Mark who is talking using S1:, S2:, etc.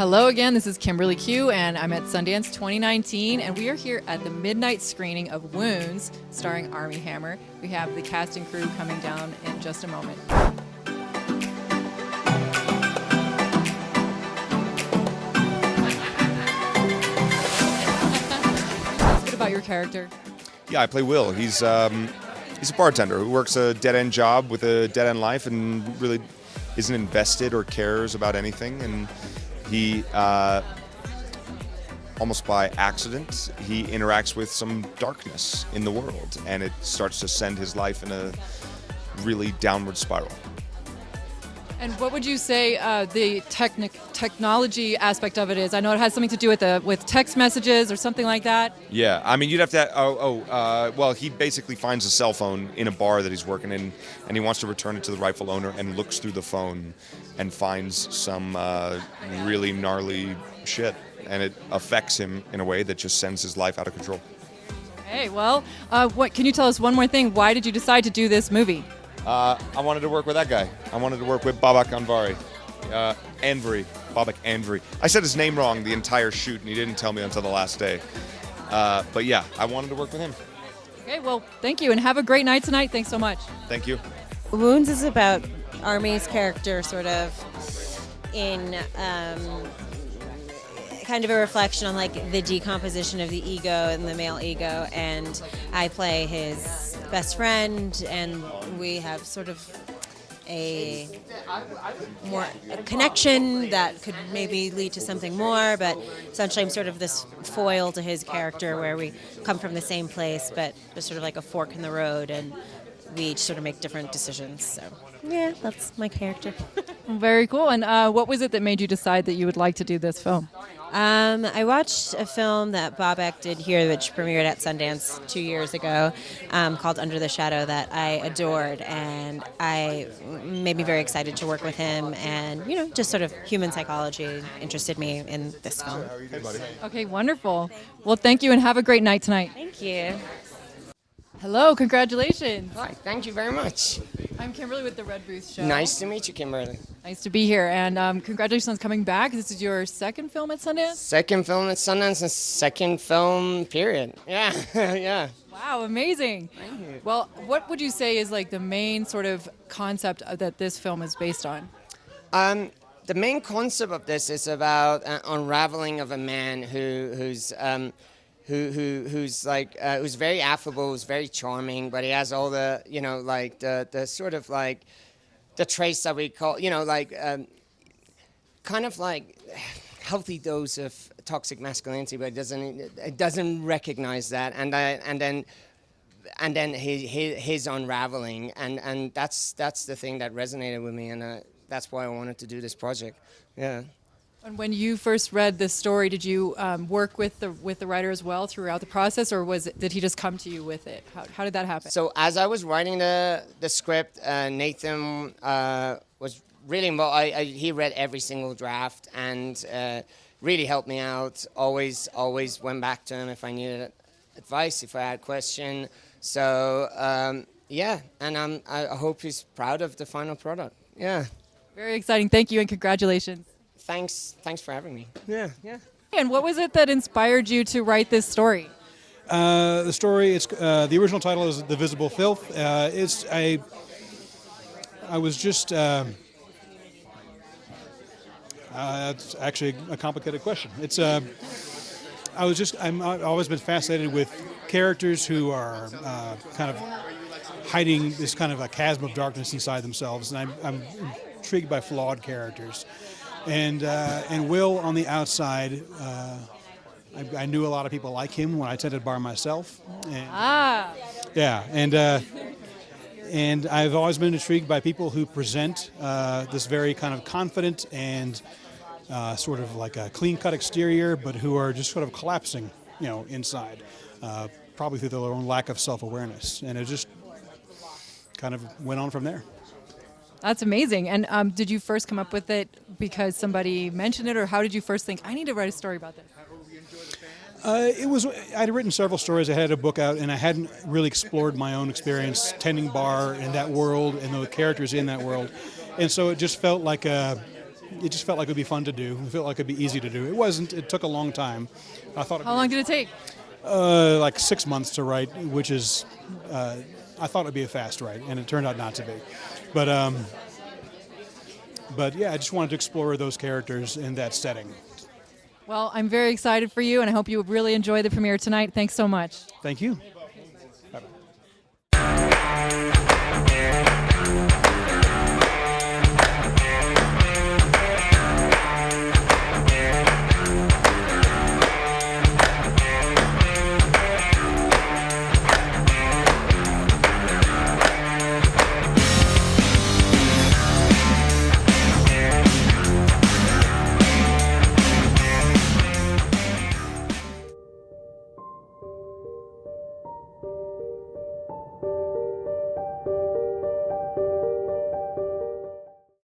S1: Hello again, this is Kimberly Q, and I'm at Sundance 2019, and we are here at the midnight screening of Wounds, starring Armie Hammer. We have the cast and crew coming down in just a moment. Tell us a bit about your character.
S2: Yeah, I play Will. He's a bartender who works a dead-end job with a dead-end life and really isn't invested or cares about anything. And he, almost by accident, he interacts with some darkness in the world, and it starts to send his life in a really downward spiral.
S1: And what would you say the technology aspect of it is? I know it has something to do with text messages or something like that.
S2: Yeah, I mean, you'd have to. Well, he basically finds a cell phone in a bar that he's working in, and he wants to return it to the rightful owner, and looks through the phone and finds some really gnarly shit, and it affects him in a way that just sends his life out of control.
S1: Hey, well, what can you tell us one more thing? Why did you decide to do this movie?
S2: I wanted to work with that guy. I wanted to work with Babak Anvari. Babak Anvari. I said his name wrong the entire shoot, and he didn't tell me until the last day. But yeah, I wanted to work with him.
S1: Okay, well, thank you, and have a great night tonight. Thanks so much.
S2: Thank you.
S3: Wounds is about Armie's character sort of in kind of a reflection on like the decomposition of the ego and the male ego, and I play his best friend, and we have sort of a connection that could maybe lead to something more, but essentially I'm sort of this foil to his character where we come from the same place, but there's sort of like a fork in the road, and we each sort of make different decisions. So yeah, that's my character.
S1: Very cool. And what was it that made you decide that you would like to do this film?
S3: I watched a film that Babak did here, which premiered at Sundance 2 years ago, called Under the Shadow, that I adored, and I made me very excited to work with him, and just sort of human psychology interested me in this film.
S2: Hey, buddy.
S1: Okay, wonderful. Well, thank you, and have a great night tonight.
S3: Thank you.
S1: Hello, congratulations.
S4: Hi, thank you very much.
S1: I'm Kimberly with the Red Booth Show.
S4: Nice to meet you, Kimberly.
S1: Nice to be here, and congratulations on coming back. This is your second film at Sundance?
S4: Second film at Sundance and second film, period. Yeah, yeah.
S1: Wow, amazing.
S4: Thank you.
S1: Well, what would you say is like the main sort of concept that this film is based on?
S4: The main concept of this is about an unraveling of a man who's very affable, who's very charming, but he has all the the sort of like the traits that we call kind of like healthy dose of toxic masculinity, but it doesn't recognize that, and then his unraveling, and that's the thing that resonated with me, and that's why I wanted to do this project. Yeah.
S1: And when you first read this story, did you work with the writer as well throughout the process, or did he just come to you with it? How did that happen?
S4: So as I was writing the script, Nathan was really involved. He read every single draft and really helped me out. Always went back to him if I needed advice, if I had a question. So yeah, and I hope he's proud of the final product. Yeah.
S1: Very exciting. Thank you, and congratulations.
S4: Thanks for having me. Yeah.
S1: And what was it that inspired you to write this story?
S5: The story, it's the original title is The Visible Filth. I was just. It's actually a complicated question. I've always been fascinated with characters who are kind of hiding this kind of a chasm of darkness inside themselves, and I'm intrigued by flawed characters. And Will on the outside, I knew a lot of people like him when I tended bar myself. Yeah, and I've always been intrigued by people who present this very kind of confident and sort of like a clean-cut exterior, but who are just sort of collapsing, inside, probably through their own lack of self-awareness. And it just kind of went on from there.
S1: That's amazing. And did you first come up with it because somebody mentioned it, or how did you first think, I need to write a story about this?
S5: I'd written several stories. I had a book out, and I hadn't really explored my own experience tending bar in that world and the characters in that world. And so it just felt like it just felt like it would be fun to do. It felt like it would be easy to do. It wasn't. It took a long time. I thought.
S1: How long did it take?
S5: Like 6 months to write, which is, I thought it would be a fast write, and it turned out not to be. But yeah, I just wanted to explore those characters in that setting.
S1: Well, I'm very excited for you, and I hope you really enjoy the premiere tonight. Thanks so much.
S5: Thank you.